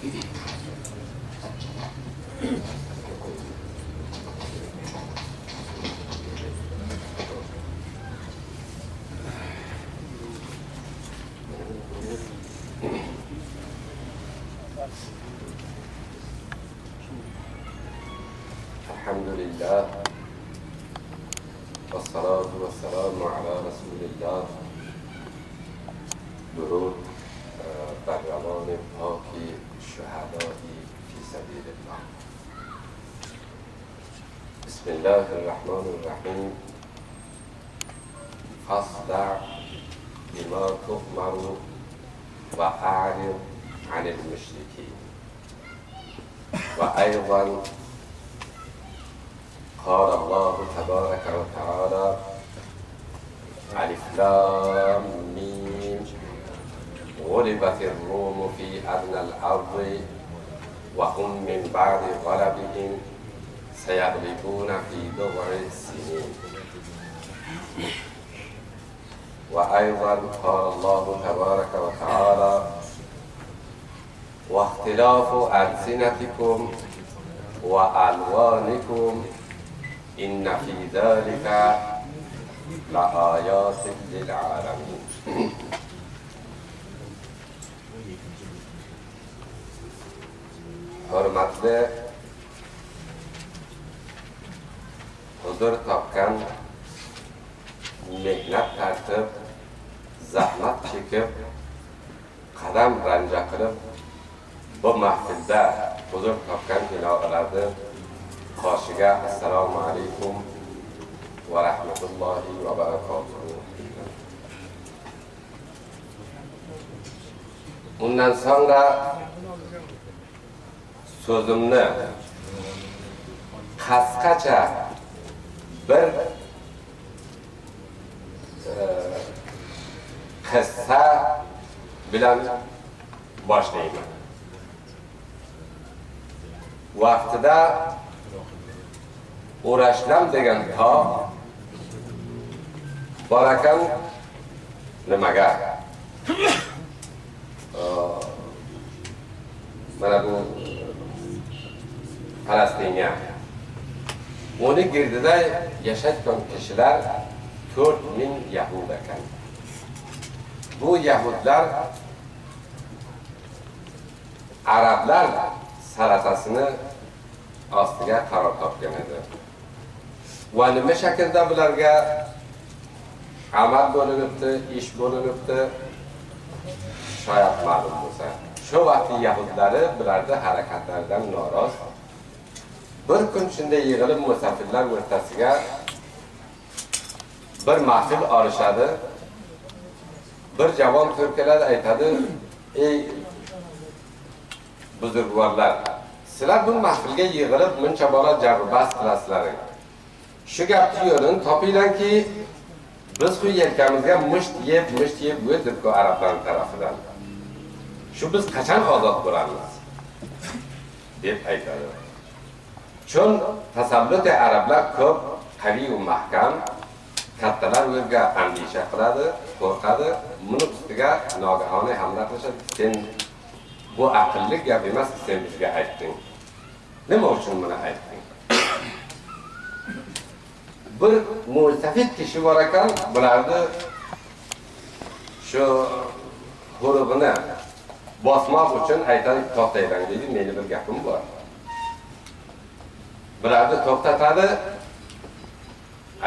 الحمد لله والصلاة والسلام على رسول الله. درود بر روان پاک شهدای فی سبیل الله. بسم الله الرحمن الرحیم. فاصدع بما تؤمر و اعرض عن المشرکین. و ایضا قال الله تبارك وتعالى الف لام میم غلبت الروم في ادنى الارض وهم من بعد غلبهم سيغلبون في بضع سنين. وأيضا قال الله تبارك وتعالى واختلاف ألسنتكم وألوانكم إن في ذلك لآيات للعالمين. Hörmətli huzur topgan, mehnat tartib, zahmat chekib, qadam ranja qilib bu mahfilda huzur topgan ilohilarni qoshiga assalomu alaykum va rahmatullohi va barakatuh. Undan sonra so'zimni qasqacha bir qissa bilan boshlayman. Vaqtida O'rashlam degan tog' bor ekan nimaga? Mana bu Falastinga. Uni girdida yashayotgan kishilar 4000 Yahud ekan. Bu Yahudlar Arablar salatasini ostiga qaror topgan edi. Va nima shaklda bularga amal bo'linibdi, ish bo'linibdi, shoyat ma'lum bo'lsa. Shu vaqt Yahudlari bularning harakatlaridan norozi. Bir kun shunday yig'ilib musafirlar o'rtasiga bir mahfil olishadi. Bir javon turkalar aytadi: "Ey buzurgvorlar, sizlar bu mahfilga yig'ilib muncha bola jarbas qilasizlar. Shu gapni yo'lini topinglarki, biz bu yelkamizga musht yeb o'tirib-ku arablar tarafidan. Shu biz qachon ozod bo'lamiz?" deb aytadi. Chun tasalluti arablar ko'p, qaviy va mahkam, kattalar o'zga andisha qiladi, qo'rqadi, buni ustiga nogahona hamla qilishadi. Sen bu aqlli gap emas, sen bizga aytding. Nima uchun buni aytding? Bir mu'tafid kishi bor ekan, bularni shu hurug'ini bosmoq uchun aytadi, to'xtaylar deydi, meni bir gapim bor. Bularni to'xtatadi,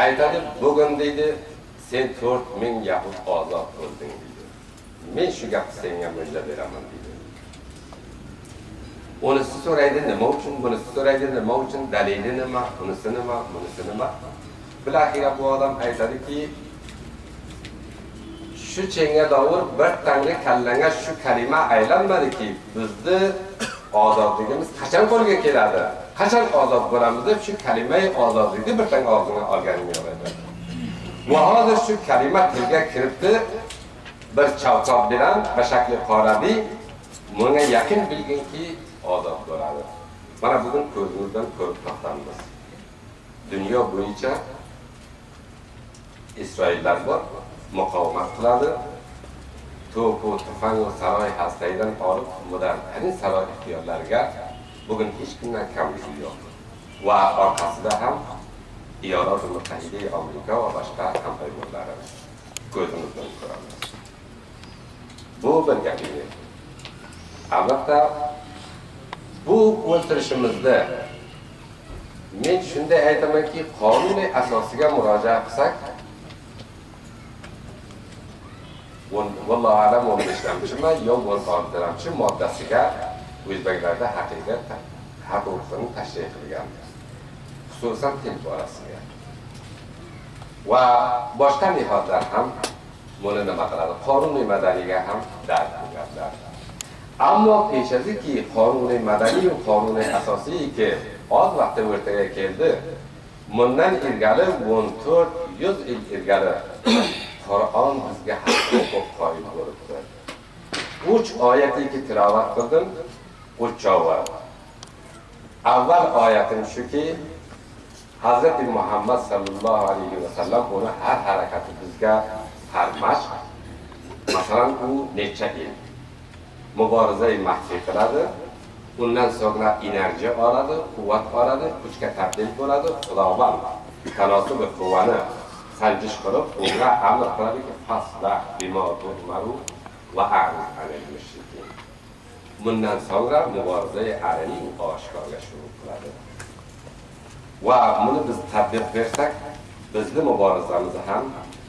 aytadi, bugun deydi, sen 4000 Yahud ozod bo'lding deydi. Men shu gapni senga mo'jza beraman deydi. Unisi so'raydi, nima uchun? Bunisi so'raydi, nima uchun? Dalili nima? Bunisi nima? Bunisi nima? Bilaxira bu odam aytadiki, shu chenga davr bir tanga kallanga shu kalima aylanmadiki, bizni ozodligimiz qachon qo'lga keladi? Qachon ozod bo'lamiz deb shu kalimai ozodlikni bir tanga og'zingga olganing yo'q edi. Va hozir shu kalima tilga kiribdi, bir chavtoq bilan bashakli qorabi, bunga yaqin bilginki ozod bo'ladi. Mana bugun ko'zimizdan ko'rib to'xtamiz. Dunyo bo'yicha Isroillar bor, muqovamat qiladi. to'p va tufang va saroy hastaydan olib moderntarin saroy ixtiyorlariga bugun hech kimdan kamligi yo'q. Va orqasida ham Iyorat Mutahida Amerika va boshqa hamkorlari ko'zimiz bilan ko'ramiz. Bu bir gap edi. Albatta bu o'ltirishimizda men shunday aytamanki, qonuniy asosiga murojaat qilsak, vallohu alam 15-mi yo 16-mi moddasiga o'zbeklarda haqiqat huquqini tashriq qilgan. Xususan til borasiga. Va boshqa nihatlar ham buni nima qiladi? Qonuniy madaniga ham dard qilganlar. Ammo peshaziki qonuniy madaniy va qonuniy asosiyki oz vaqtda o'rtaga keldi. Bundan ilgari 1400 yil ilgari Qur'on bizga huquq qoyil bo'libdi. 3 oyatni tilovat qildim. 3 avval oyatim shuki, Hazreti Muhammad sallallohu alayhi va sallam uni har harakati bizga farmash. Masalan, u necha yil muborizai mahfiy qiladi. Undan so'ng energiya oladi, quvvat oladi, kuchga tabdil bo'ladi. Xudovand tanosub quvvani sanjish qilib, unga amr qiladiki, fasla bima tu'maru va a'rid anil mushrikin. Bundan so'ng muborizai alaniy oshkorga shuru qiladi. Va buni biz tatbiq bersak, bizning muborizamiz ham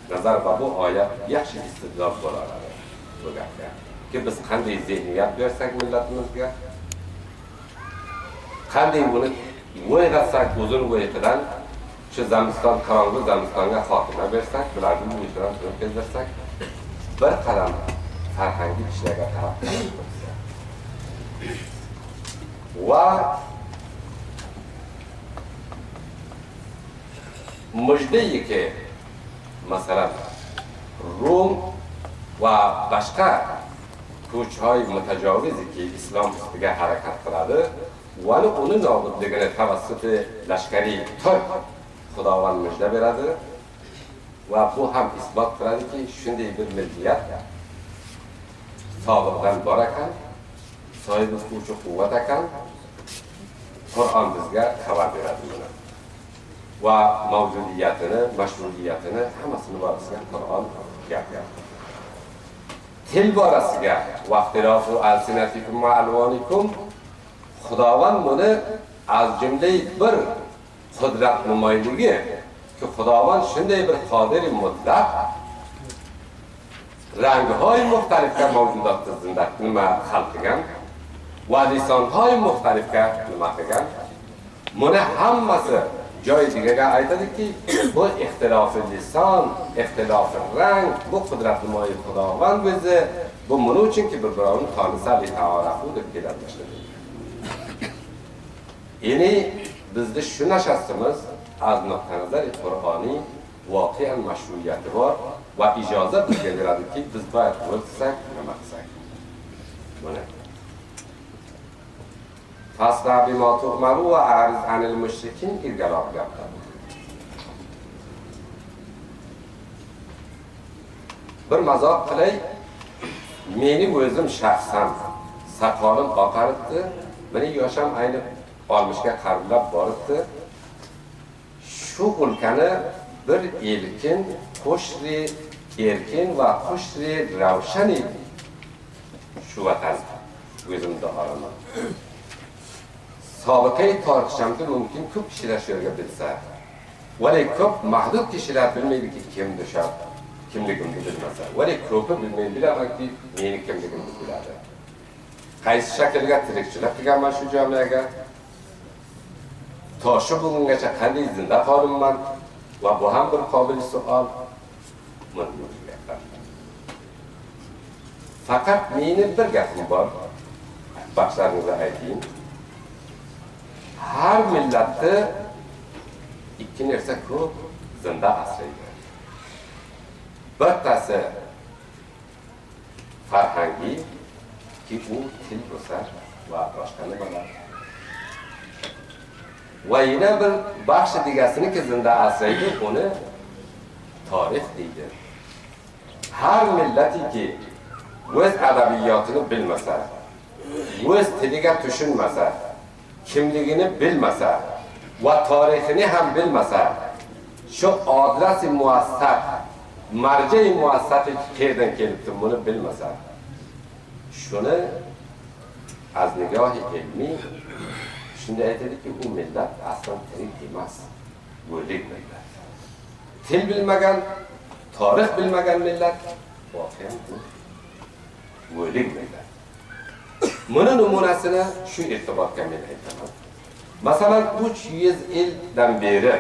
nazar bu oyat yaxshi istidlol bo'ladi bu gapga. Ki biz qanday zehniyat bersak millatimizga, qanday buni o'ylasak, uzun o'yqidan shu zamiston qarong'i zamistonga xotima bersak, bularni o'ychidan o'tkazsak, bir qadam farhangiy ishlarga qarab tursak. Va mujdayki masalan Rum va boshqa kuchhay mutajovizki islom ustiga harakat qiladi va uni nobudligini tavassuti lashkariy turk Xudovand mujda beradi va bu ham isbot qiladiki, shunday bir milliyat sobiqdan bor ekan, sohibi kuch quvvat ekan. Qur'on bizga xabar beradi buni. Va mavjudiyatini, mashruiyatini hammasini borasiga Qur'on gapiradi. Til borasiga vaqtirofu alsinatikum va alvonikum Xudovand buni az jumlay bir qudrat numoyiligi ki Xudovand shunday bir qodir mutlaq rangهای muxtalifga mavjudotni zindat nima xalq qilgan va lisonهای muxtalifga nima qilgan. Buni hammasi joyiga aytadiki, bu ixtilofi lison, ixtilofi rang, bu qudrat numoyi Xudovand o'zi, bu buning uchunki bir-birovni tonisali ta'arafu deb keladi. Ya'ni bizda shu nashastimiz az nuqtai nazari Qur'oniy voqean mashruiyati bor va ijozat bizga beradiki, biz bayat o'tsak, nima qilsak. Buni fasla bima tu'maru va a'rid anil mushrikin ilgaloq gaplar. Bir mazoq qilay, mening o'zim shaxsan soqolim oqaribdi, mening yosham ayni 60ga qarab boribdi. Shu o'lkani bir erkin, qo'shri, erkin va qo'shri ravshani shu vatan o'zimda olaman. Sobiqai tarixchamda mumkin ko'p kishilar shu yerga bilsa, vale ko'p mahdud kishilar bilmaydiki kimdir shu, kimligimni bilmasa, vale ko'pi bilmaydi, bilamanki meni kimligimni biladi. Qaysi shaklga tirikchilik qilganman shu jamiyaga, to'sha bugungacha qanday zinda qolinman va bu ham bir qobil savol. Faqat meni bir gapim bor, baxshlaringizga aytayım. Har millatda ikki narsa ko'p zinda asraydi. Bittasi farhangiy ki u til bo'lsa va boshqa nimalar. Va yana bir baxsh degasiniki zinda asraydi, uni tarix deydi. Har millatiki o'z adabiyotini bilmasa, o'z tiliga tushunmasa, kimligini bilmasa va tarixini ham bilmasa, shu adresi muvassat, marjai muvassati qayerdan kelibdi buni bilmasa, shuni az nigohi ilmiy shunda aytadiki, u millat aslan tirik emas, o'lik millat. Til bilmagan, tarix bilmagan millat voqean o'lik millat. Buni namunasini shu irtibotga men aytaman. Masalan, 300 yildan beri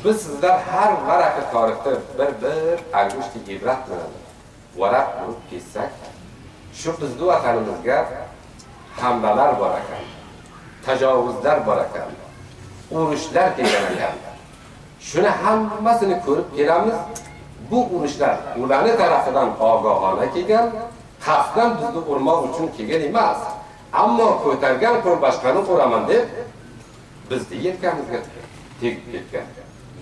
biz sizlar har varaqi tarixda bir angushti ibrat bilan varaq bo'lib ketsak, shu bizni vatanimizga hamlalar bor ekan, tajovuzlar bor ekan, urushlar kelgan ekan. Shuni hammasini ko'rib kelamiz. Bu urushlar ularning tarafidan ogohona kelgan, qasddan bizni urmoq uchun kelgan emas. Ammo ko'targan qo'l boshqani uraman deb bizni yelkamizga tegib ketgan.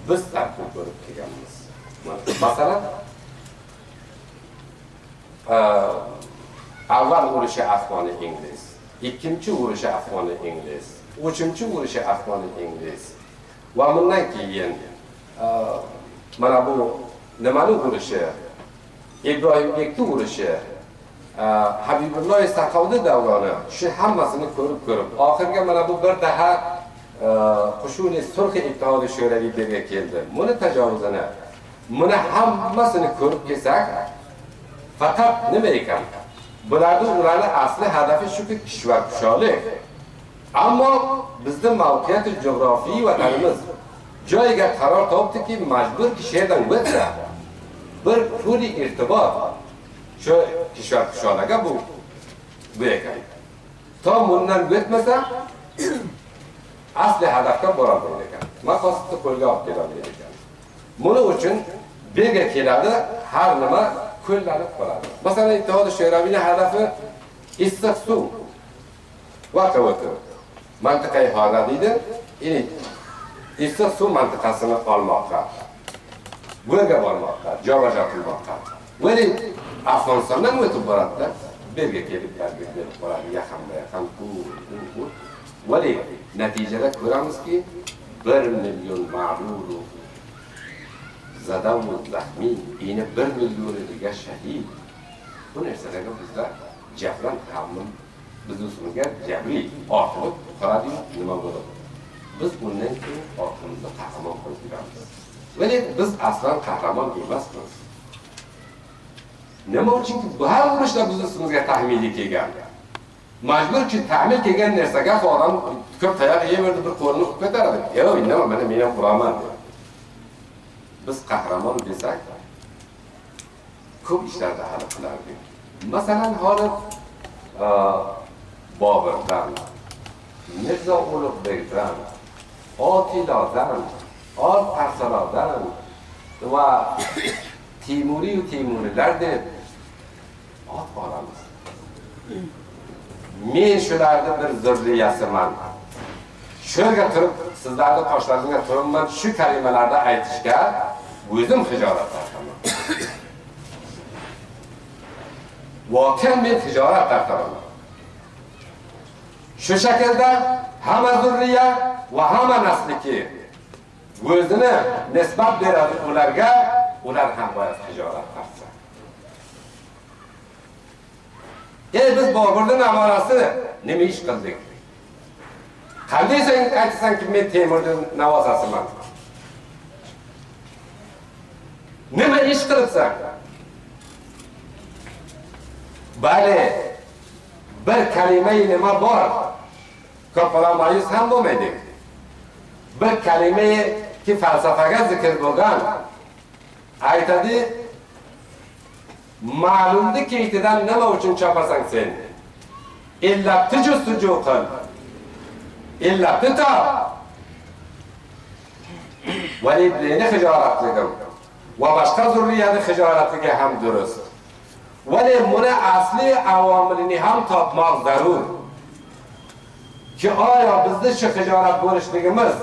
Biz tarqib ko'rib kelganmiz. Masalan, avval urushi Afg'oni ingliz, ikkinchi urushi Afg'oni ingliz, uchinchi urushi Afg'oni ingliz va bundan keyin mana bu nimani urushi, Ibrohimbekni urushi, Habibulloh Saqovni davroni, shu hammasini ko'rib oxirga mana bu bir daha Qushuni Surxi Ittihodi Sho'ralilarga keldi. Buni tajovuzini, buni hammasini ko'rib kelsak, faqat nima ekan? Ularning asli hadafi shuki kishvar kusholik. Ammo bizning mavqeiyat jo'g'rofiy vatanimiz joyiga qaror topdiki, majbur kishidan o'tsa, bir puli irtibot shu kishvar kusholaga bu ekan. Tom bundan o'tmasa, asli hadafga borolmaydi ekan. Maqsadni qo'lga olib kelolmaydi ekan. Buning uchun birga keladi, har nima qo'llanib qoladi. Masalan, Ittihod Sho'raviyning hadafi issiq suv va tavotur. Mantiqai hora deydi. Issiq suv mantiqasini olmoqqa, bo'rga bormoqqa, jo'vaja qilmoqqa. Vali Afg'onistondan o'tib boradi, birga kelib boradi, yaqin bu. Vali natijada ko'ramizki, 1 million ma'lul zadam va zahmi, yana 1 millioniga shahid. Bu narsalarga bizlar jabran qavmin biz usulga jabri ortilib qoladi, nima bo'ladi? Biz bundan keyin ortimizni qahramon qilib yuramiz. Vali biz aslan qahramon emasmiz. Nima uchunki bu har urushda biz ustimizga tahmiliy kelgan. Majburki ta'mil kelgan narsaga odam ko'p tayoq yemerdi, bir qo'lni ko'taradi. Yo'q, nima, men ham quraman deb. Biz qahramon desak, ko'p ishlarda hal qilardik. Masalan, hozir Boburdan, Mirzo Ulug'bekdan, Otilodan, Parsalodan va Timurilar deb ot olamiz. Men shularni bir zurriyasiman. Shularga turib, sizlarning qoshlaringizga turibman, shu kalimalarni aytishga o'zim hijolat tartaman. Voqean men hijolat tartaman. Shu shaklda hamma zurriya va hamma nasliki o'zini nisbat beradi ularga, ular ham boyas hijolat tartsa. Biz Boburning amarasi nima ish qildik? Qanday sen aytsanki men Temurning navosasiman. Nima ish qilibsan? Bale, bir kalimai nima bor? Ko'plar ma'yus ham bo'lmaydi. Bir kalimai ki falsafaga zikr bo'lgan. Aytadi, ma'lumdi keytidan nima uchun chopasan sen? Illatni justuju qil. Illatni top. Validlarni hijolatligim va boshqa zurriyani hijolatiga ham durust. Vali buni asli avomilini ham topmoq zarur. Ki oya bizda shu hijolat bo'lishligimiz